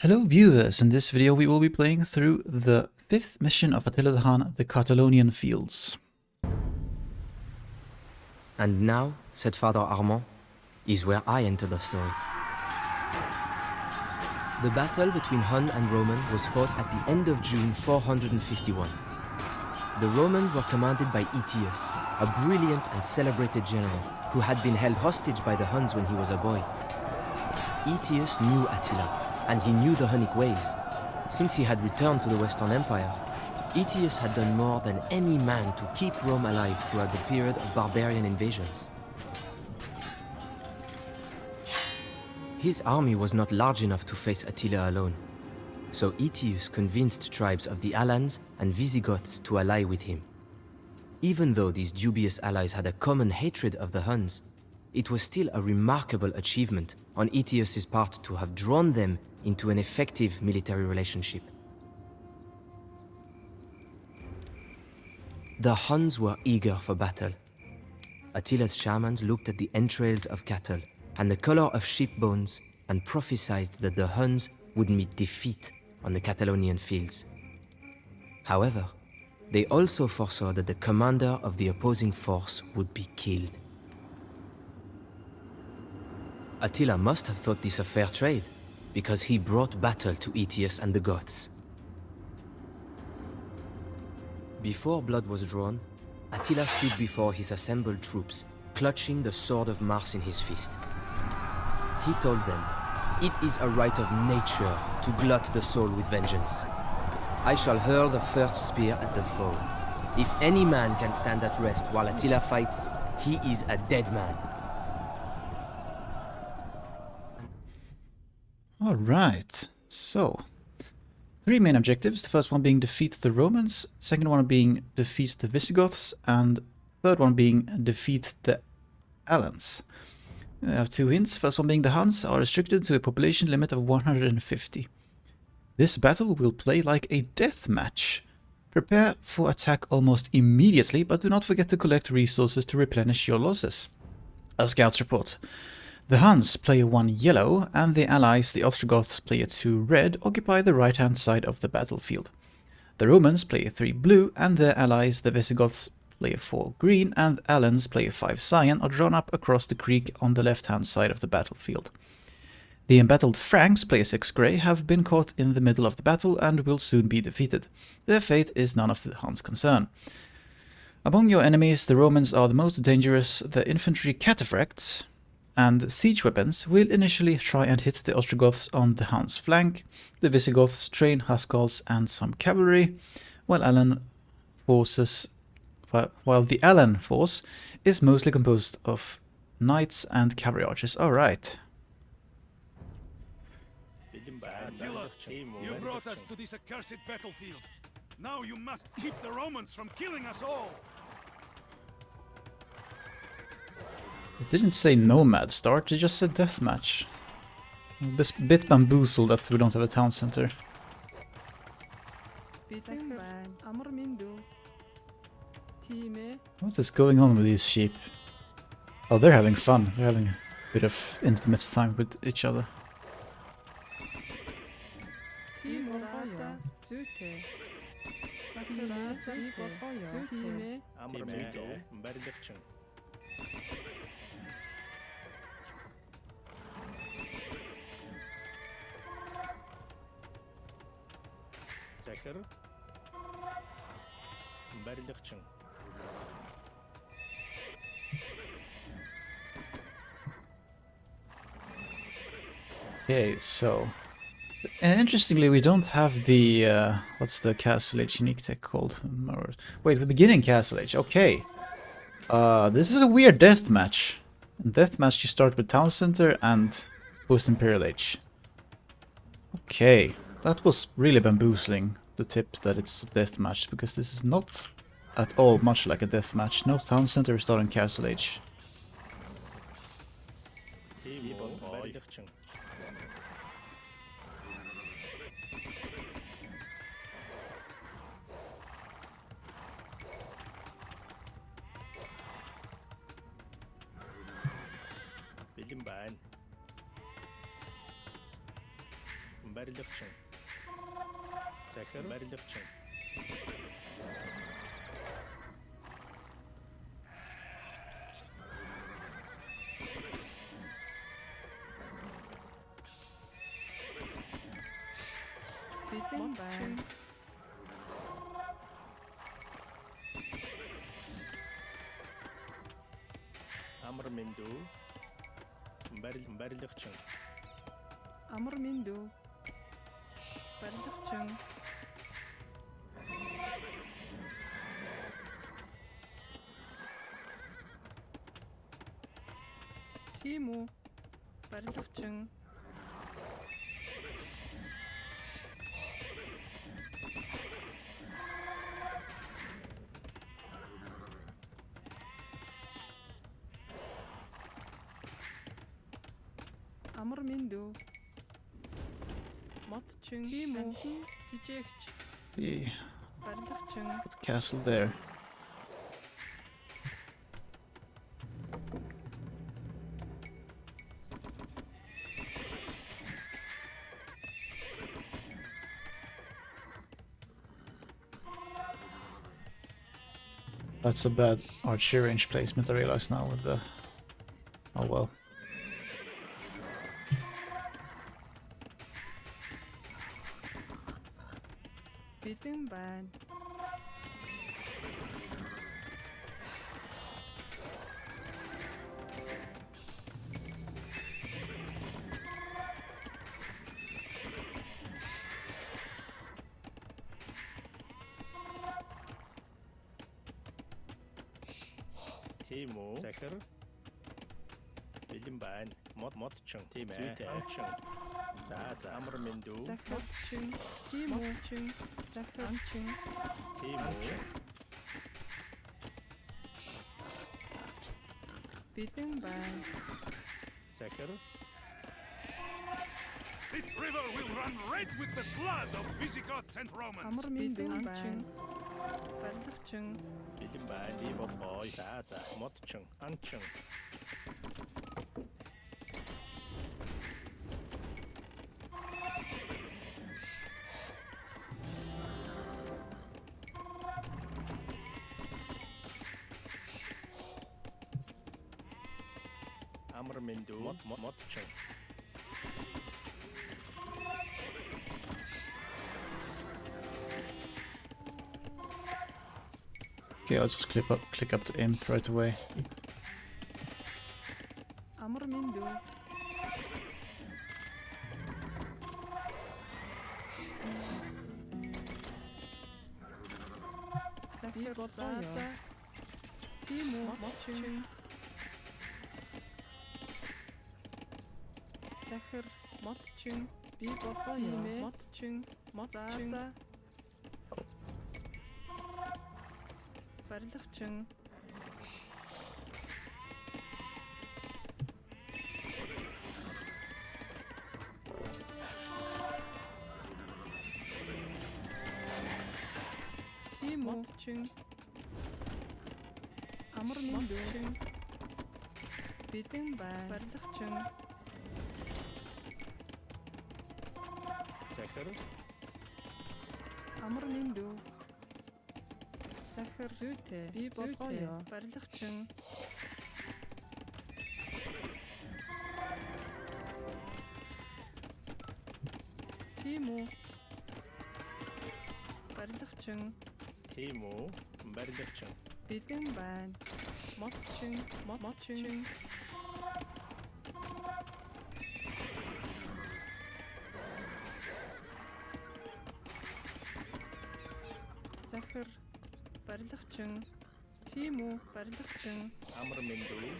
Hello viewers, in this video we will be playing through the 5th mission of Attila the Hun, the Catalaunian fields. And now, said Father Armand, is where I enter the story. The battle between Hun and Roman was fought at the end of June 451. The Romans were commanded by Aetius, a brilliant and celebrated general who had been held hostage by the Huns when he was a boy. Aetius knew Attila, and he knew the Hunnic ways. Since he had returned to the Western Empire, Aetius had done more than any man to keep Rome alive throughout the period of barbarian invasions. His army was not large enough to face Attila alone, so Aetius convinced tribes of the Alans and Visigoths to ally with him. Even though these dubious allies had a common hatred of the Huns, it was still a remarkable achievement on Aetius's part to have drawn them into an effective military relationship. The Huns were eager for battle. Attila's shamans looked at the entrails of cattle and the color of sheep bones and prophesied that the Huns would meet defeat on the Catalaunian fields. However, they also foresaw that the commander of the opposing force would be killed. Attila must have thought this a fair trade, because he brought battle to Aetius and the Goths. Before blood was drawn, Attila stood before his assembled troops, clutching the sword of Mars in his fist. He told them, "It is a right of nature to glut the soul with vengeance. I shall hurl the first spear at the foe. If any man can stand at rest while Attila fights, he is a dead man." Alright, so 3 main objectives. The first one being defeat the Romans, second one being defeat the Visigoths, and third one being defeat the Alans. I have 2 hints. First one being the Huns are restricted to a population limit of 150. This battle will play like a death match. Prepare for attack almost immediately, but do not forget to collect resources to replenish your losses. A scout's report. The Huns, player 1 yellow, and the allies, the Ostrogoths, player 2 red, occupy the right-hand side of the battlefield. The Romans, player 3 blue, and their allies, the Visigoths, player 4 green, and Alans, player 5 cyan, are drawn up across the creek on the left-hand side of the battlefield. The embattled Franks, player 6 grey, have been caught in the middle of the battle and will soon be defeated. Their fate is none of the Huns' concern. Among your enemies, the Romans are the most dangerous. The infantry cataphracts and siege weapons will initially try and hit the Ostrogoths on the Huns' flank. The Visigoths train huscarls and some cavalry, while the Alan force is mostly composed of knights and cavalry archers. Alright. Attila, you brought us to this accursed battlefield. Now you must keep the Romans from killing us all. It didn't say nomad start, it just said deathmatch. A bit bamboozled that we don't have a town center. What is going on with these sheep? Oh, they're having fun. They're having a bit of intimate time with each other. Okay, so interestingly, we don't have the what's the Castle Age unique tech called? Wait, we're beginning Castle Age. Okay, this is a weird deathmatch. In deathmatch, you start with Town Center and post-Imperial Age. Okay, that was really bamboozling. The tip that it's a deathmatch, because this is not at all much like a deathmatch. No Town Center, we start in Castle Age. барилгачин. Захир барилгачин. Бидэн байна. Амар мэндүү. Барилгачин. Амар мэндүү. Барилгачин. Тийм үү? Барилгачин. Амар мэндүү. Мотчин. Тийм үү? Жижигч. The Барилгачин. castle there. That's a bad archer range placement, I realize now with the... Oh well. Бидэн байна. Тийм үү? Захир. Бэлэн байна. Модчин тийм ээ. Анчин. За амар мэндүү. Захирчин. Тийм үү? Захирчин. Тийм үү? Бидэн байна. Захир. This river will run red with the blood of Visigoths and Romans. Амар мэндүү байна. Барилгачин. Бэлэн байна. Би болоо. За модчин. Анчин. Амар мэндүү. Модчин. Okay, I'll just click up the imp right away. Амар мэндүү. Захир болоо. Тийм үү? Мотчин. Захир мотчин. Би болоо юм ээ. Мотчин. За. Барилгачин. Тийм мотчин. Амар мэндүү. Бидэн байна. Барилгачин. Захир. Амар мэндүү. Захир зүйтэй. Би болоо ёо. Барилгачин. Тийм үү? Барилгачин. Тийм үү? Барилгачин. Бидэн байна. Мотчин. Захир. Барилгачин. Тийм үү? Барилгачин. Амар мэндүү.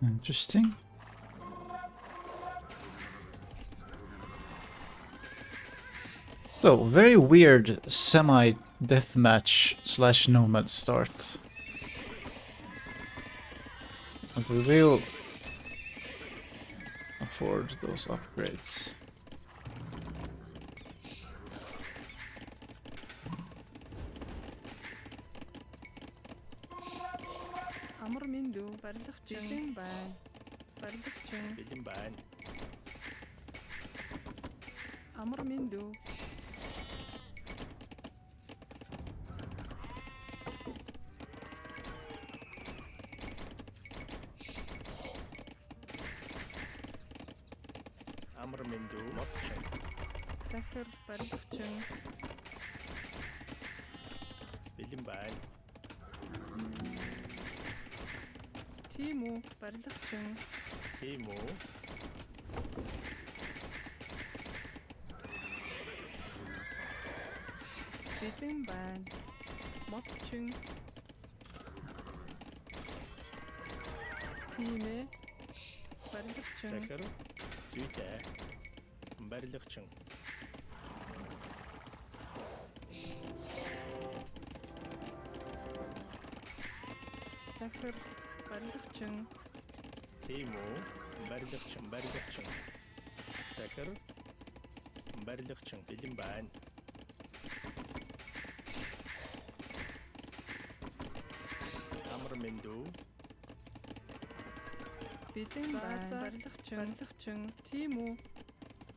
Interesting. So, very weird semi-deathmatch / nomad start. But we will afford those upgrades. барилгачин бэлэн байна. Барилгачин бэлэн байна. амар минь дүү. Амар мэндүү модчин. Захир барилгачин Бэлэн байна. тийм үү барилгачин Тийм үү? бэлэн байна. Модчин тийм ээ барилгачин Захир зүйтэй. Барилгачин. захир барилгачин Тийм үү? Барилгачин, барилгачин. Захир барилгачин бэлэн байна. Амар мэндүү бэлэн байна. Барилгачин тийм үү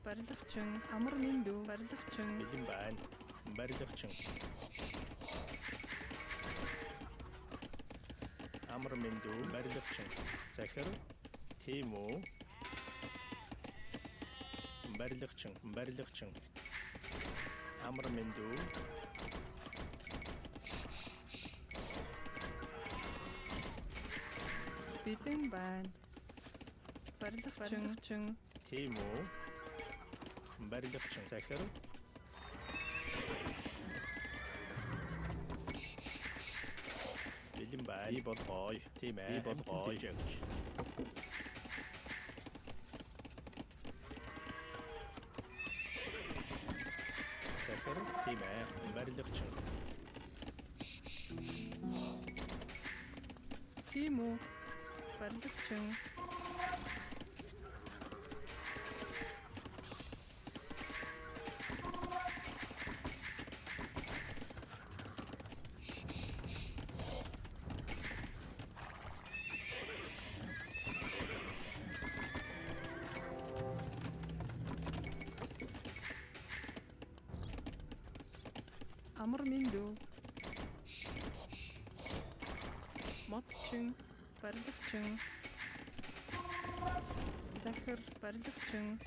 барилгачин амар минь дүү. Барилгачин бэлэн байна. Барилгачин. Амар мэндүү барилгачин. Захир тийм үү? Барилгачин, барилгачин. Амар мэндүү бэлэн байна. Барилгачин тийм үү? Барилгачин. Захир бэлэн байна. Би бол гоё. Тийм ээ. Би бол гоё. Захир тийм ээ. Барилгачин. тийм үү барилгачин амар минь дүү. Модчин барилгачин захир барилгачин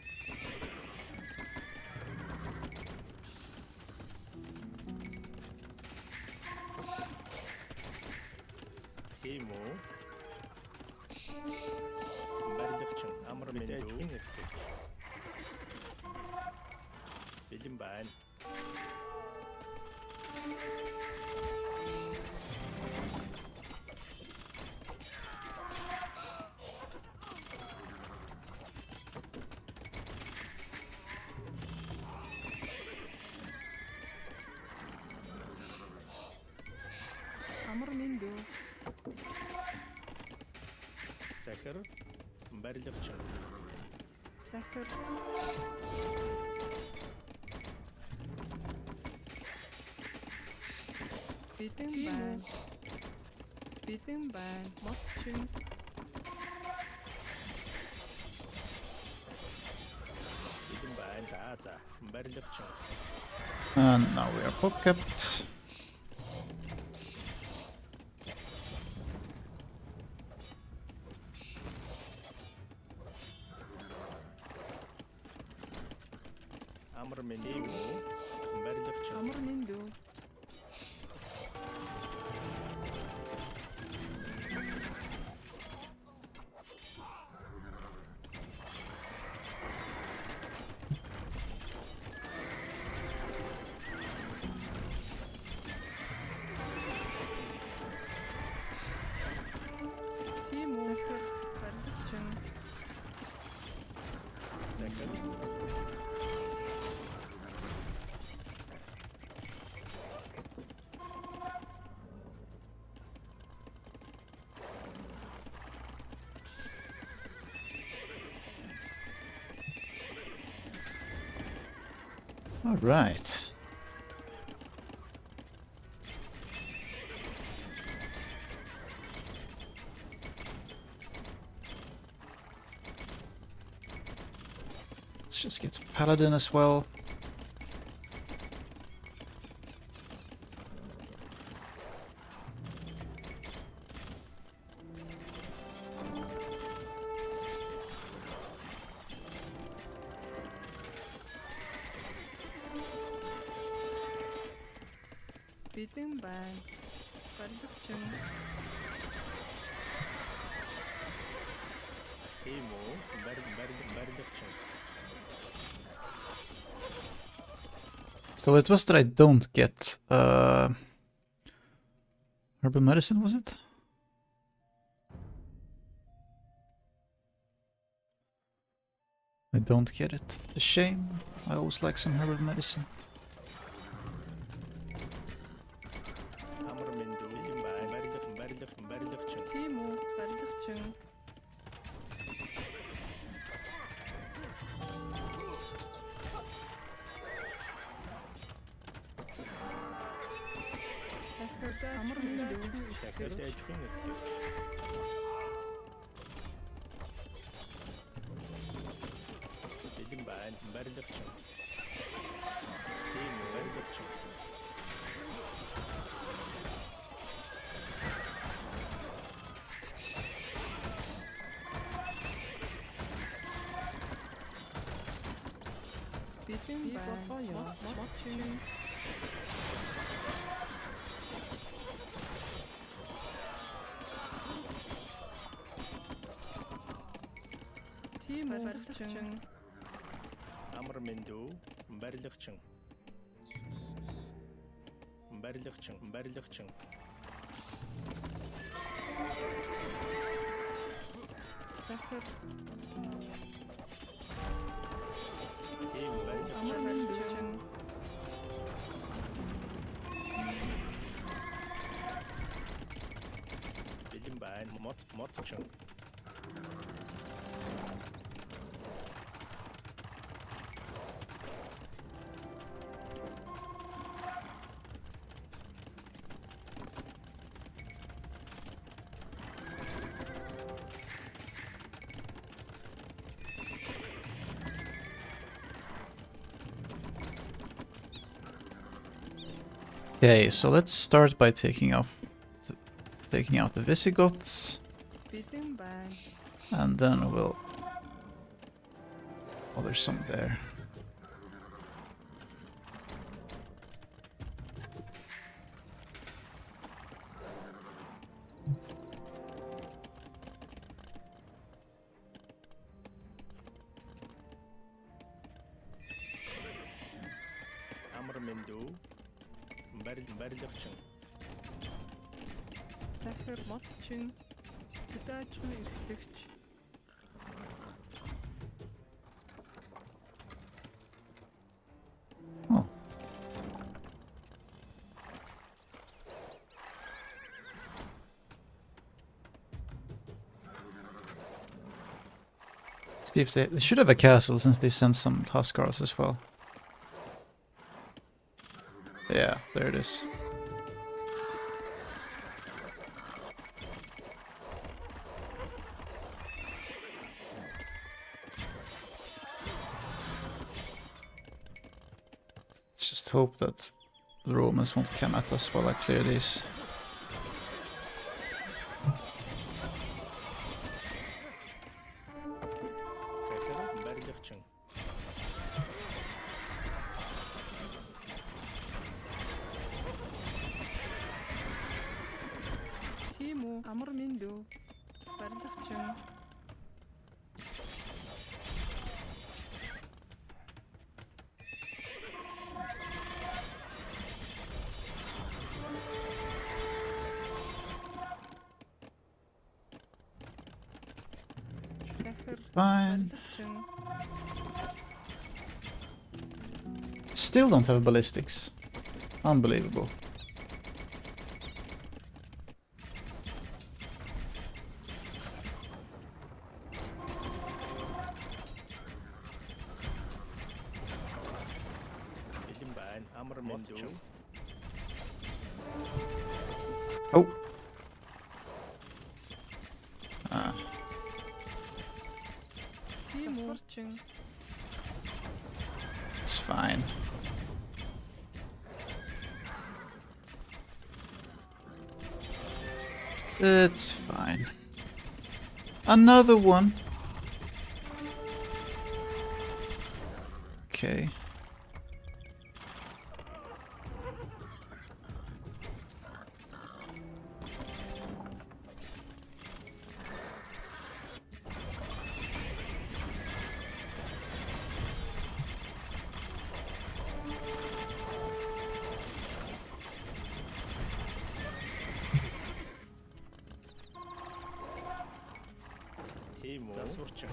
Тийм үү? Барилгачин. Амар мэндүү. Бэлэн байна. амар минь дүү. Захир барилгачин. Захир бэлэн байна. Бэлэн байна. Модчин Бэлэн байна. За. Барилгачин. And now we are pocket. Амар мэндүү. Барилгачин. амар минь дүү. Тийм үү барилгачин Захир All right. just get Paladin as well. Бэлэн байна. Барилгачин. Тийм үү? Барилгачин. So it was that I don't get herbal medicine, was it? I don't get it. A shame. I always like some herbal medicine. Амар мэндүү. Тийм байна. Барилгачин. Тийм үү? Барилгачин. Амар мэндүү. Захирд ажгүй нэгтгэв. Тийм байна. Барилгачин. Тийм үү? Барилгачин. Бэлэн байна. Мочин. Тийм үү? Барилгачин. Амар мэндүү. Барилгачин. Барилгачин. Захир. Тийм барилгачин. Амар барилгачин. Тийм байна. Мотчин. Okay, so let's start by taking out the Visigoths, Бэлэн байна. and then we'll. Oh, there's some there. Амар мэндүү. Барилгачин. Захир мочин. Тэдэжгүй эрхлэгч. Oh. See if they should have a castle since they sent some Huskars as well. Yeah, there it is. Let's just hope that the Romans won't come at us while I clear these. Захирд барилгачин. Тийм үү? Амар мэндүү. Барилгачин. Захир. Fine. Барилгачин. Still don't have ballistics. Unbelievable. Тийм байна. Амар мэндүү. Oh. Ah. Тийм үү? It's fine. It's fine. Another one. Okay. Тим үү. Засварчин.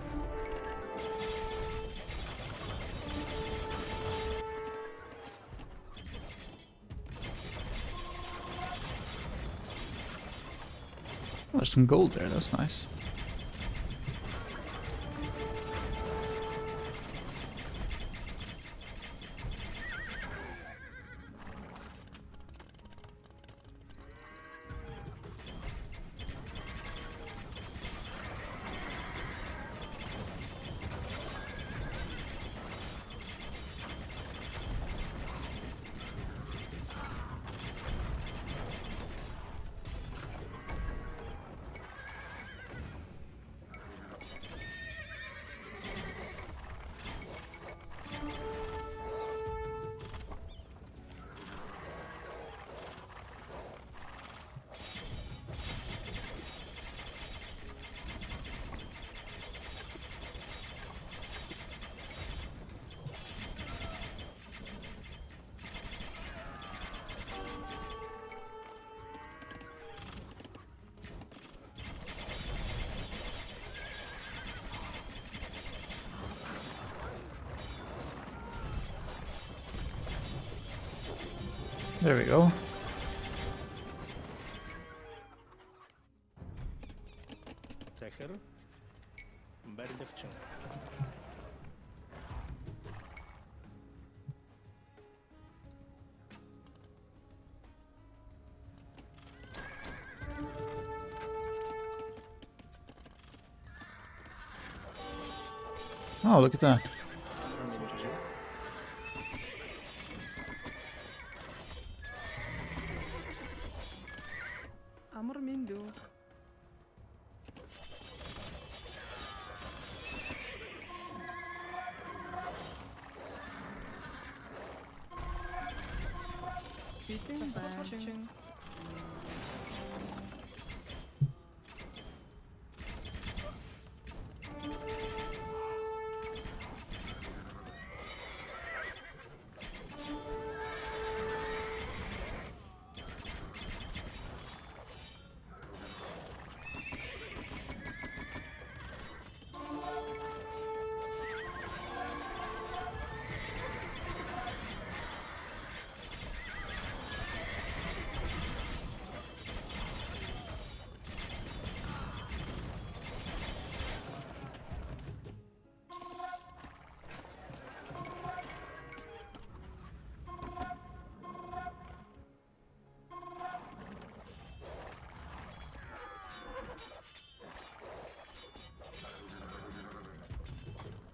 Oh, there's some gold there, that's nice. There we go. Захир. Барилгачин. Oh, look at that. Амар минь дүү. Бидэн байрчин.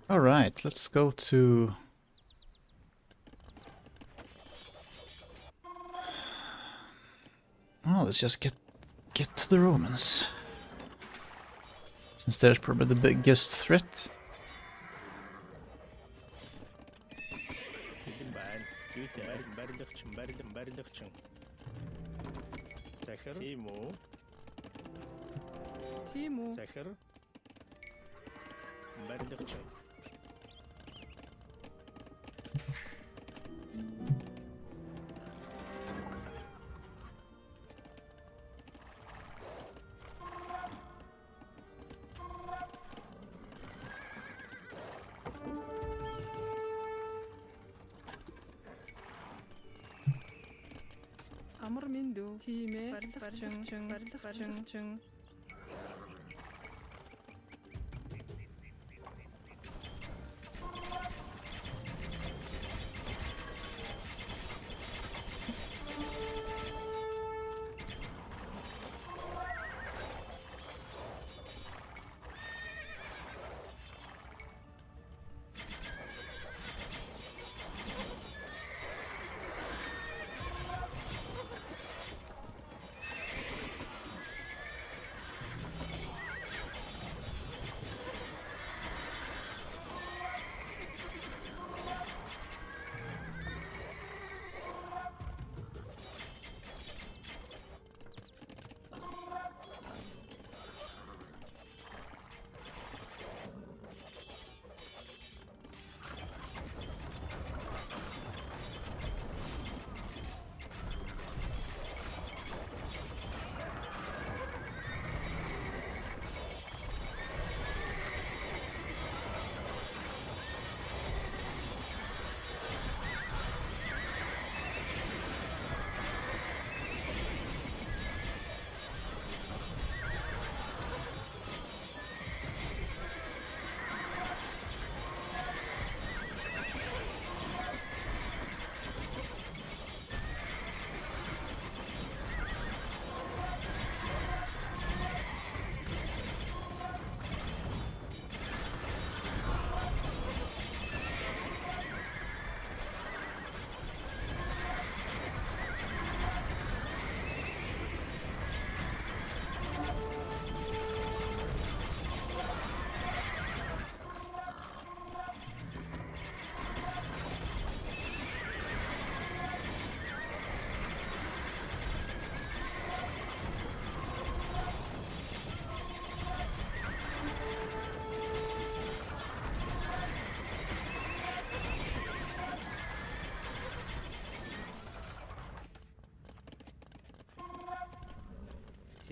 All right, let's go to... Oh, let's just get to the Romans. Since there's probably the biggest threat. Бидэн байна. Юутай барилгачин. Захир. Тим үү. Тийм үү? Захир. Барилгачин. Амар минь дүү. Тийм ээ. Барилгачин.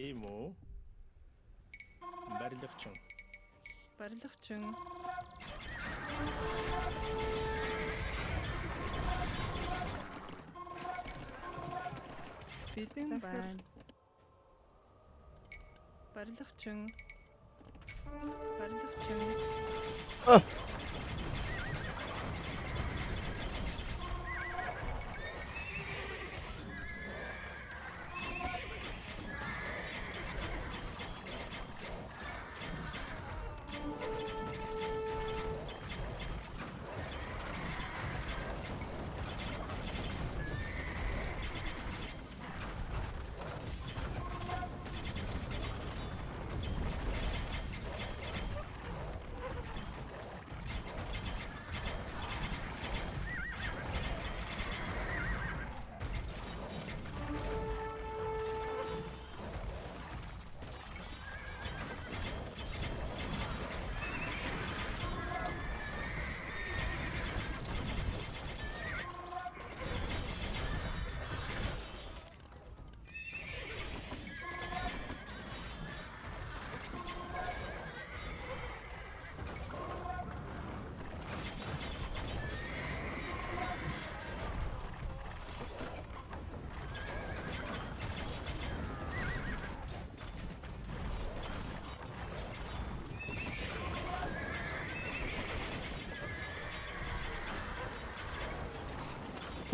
Тийм үү? Барилгачин. Барилгачин. Бэлэн байна. Барилгачин. Барилгачин.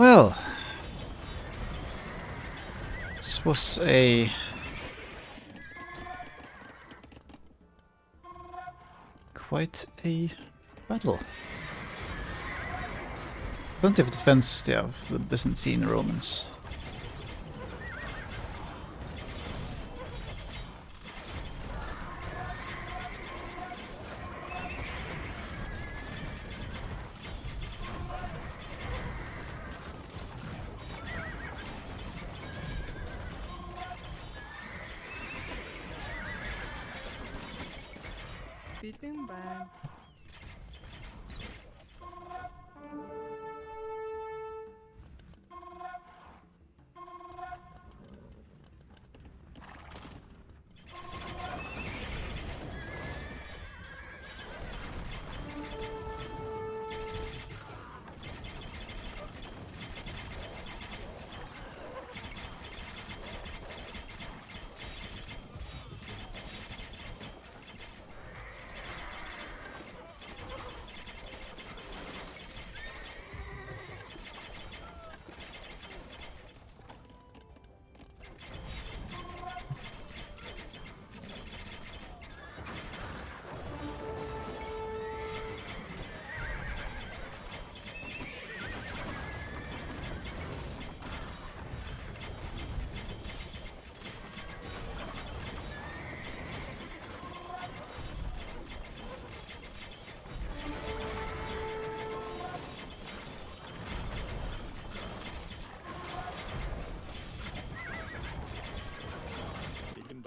Well, this was quite a battle. Plenty of defenses there of the Byzantine Romans. Бэлэн байна.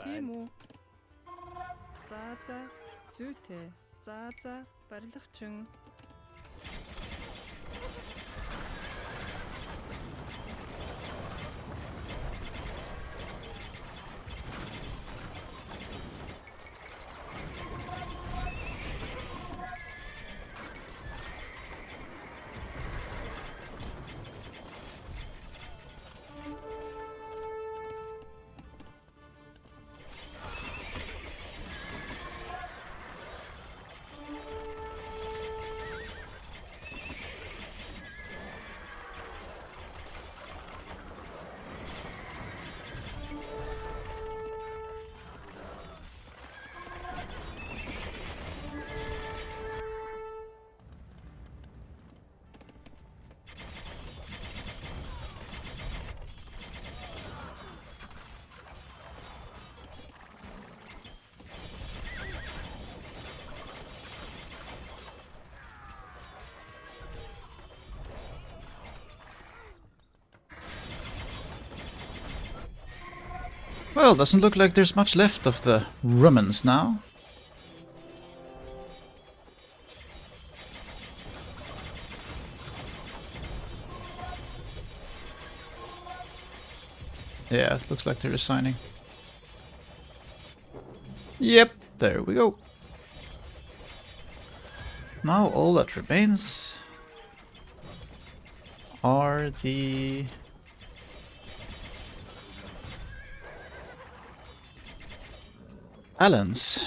Тийм үү? За зүйтэй. За барилгачин. Well, doesn't look like there's much left of the Romans now. Yeah, it looks like they're resigning. Yep, there we go. Now all that remains are the Allens.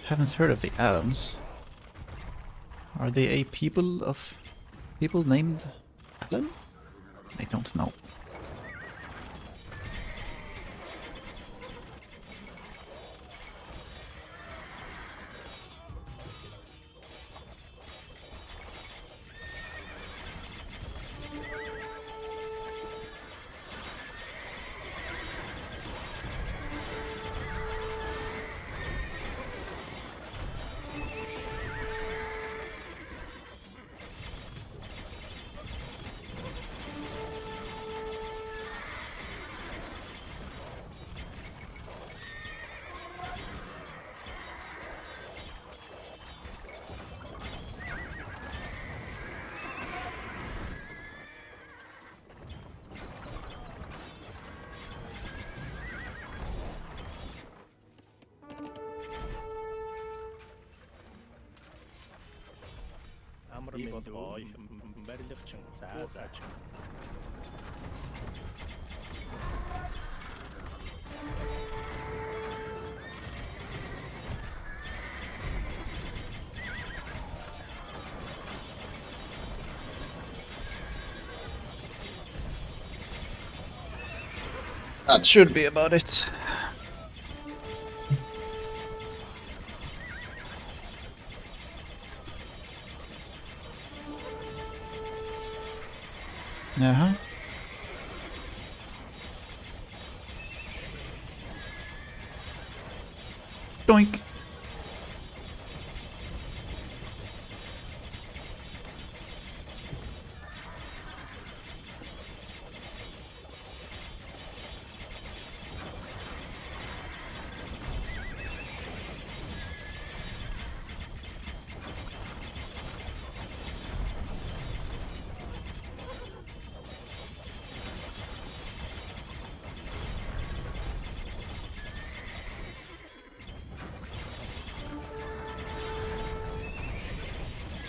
Haven't heard of the Allens. Are they a people named Allen? I don't know. Амар болгоо барилгачин за. That should be about it. Uh-huh. Doink.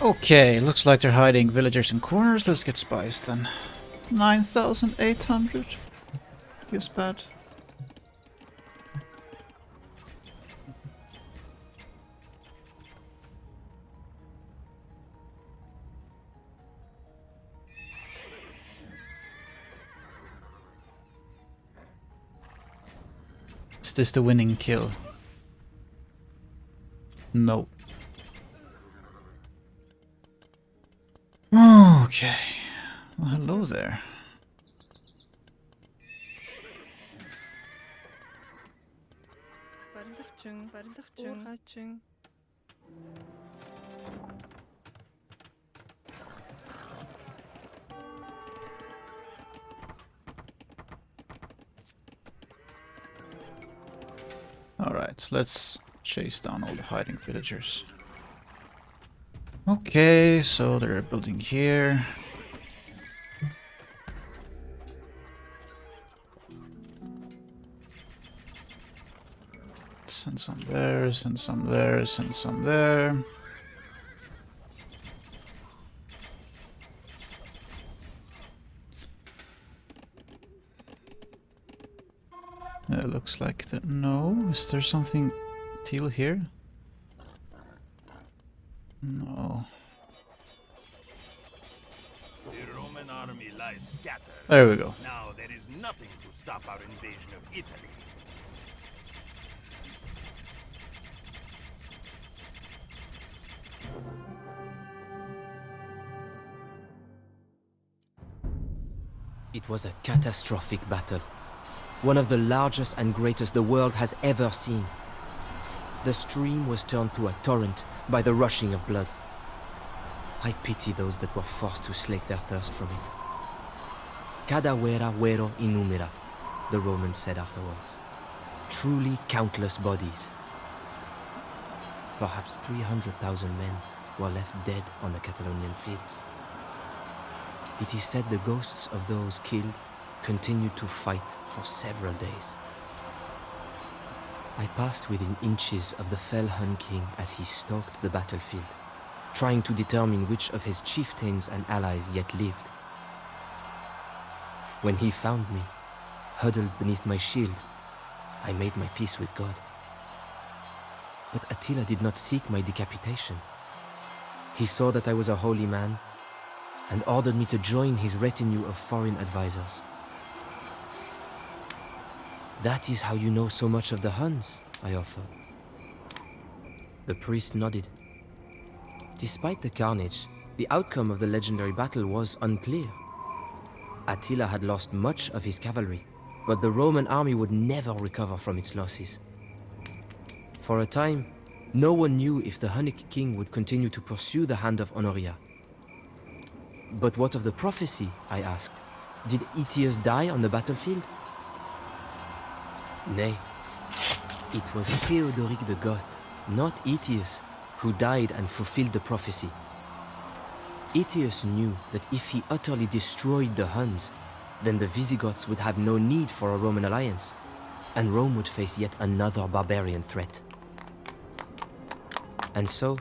Okay, looks like they're hiding villagers in corners. Let's get spies then. 9,800. Feels bad. Is this the winning kill? No. Okay. Well, hello there. Барилгачин. Alright, let's chase down all the hiding villagers. Okay, so they're building here. Send some there, send some there, send some there. It looks like that. No, is there something teal here? No. The Roman army lies scattered. There we go. Now there is nothing to stop our invasion of Italy. It was a catastrophic battle. One of the largest and greatest the world has ever seen. The stream was turned to a torrent by the rushing of blood. I pity those that were forced to slake their thirst from it. Cadavera vero innumera, the Romans said afterwards. Truly countless bodies. Perhaps 300,000 men were left dead on the Catalonian fields. It is said the ghosts of those killed continued to fight for several days. I passed within inches of the fell Hun king as he stalked the battlefield, trying to determine which of his chieftains and allies yet lived. When he found me, huddled beneath my shield, I made my peace with God. But Attila did not seek my decapitation. He saw that I was a holy man and ordered me to join his retinue of foreign advisors. "That is how you know so much of the Huns," I offered. The priest nodded. Despite the carnage, the outcome of the legendary battle was unclear. Attila had lost much of his cavalry, but the Roman army would never recover from its losses. For a time, no one knew if the Hunnic king would continue to pursue the hand of Honoria. "But what of the prophecy?" I asked. "Did Aetius die on the battlefield?" Nay, it was Theodoric the Goth, not Aetius, who died and fulfilled the prophecy. Aetius knew that if he utterly destroyed the Huns, then the Visigoths would have no need for a Roman alliance, and Rome would face yet another barbarian threat. And so,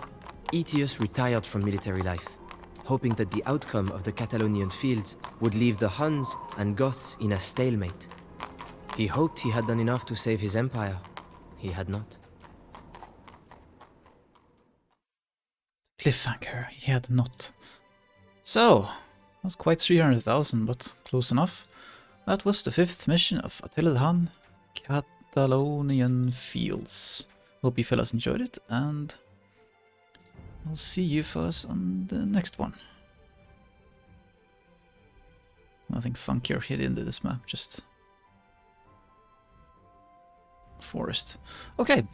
Aetius retired from military life, hoping that the outcome of the Catalaunian fields would leave the Huns and Goths in a stalemate. He hoped he had done enough to save his empire. He had not. Cliffhanger, he had not. So, not quite 300,000, but close enough. That was the 5th mission of Attila the Hun, Catalaunian Fields. Hope you fellas enjoyed it, and I'll see you fellas on the next one. Nothing funkier hid into this map, just forest. Okay.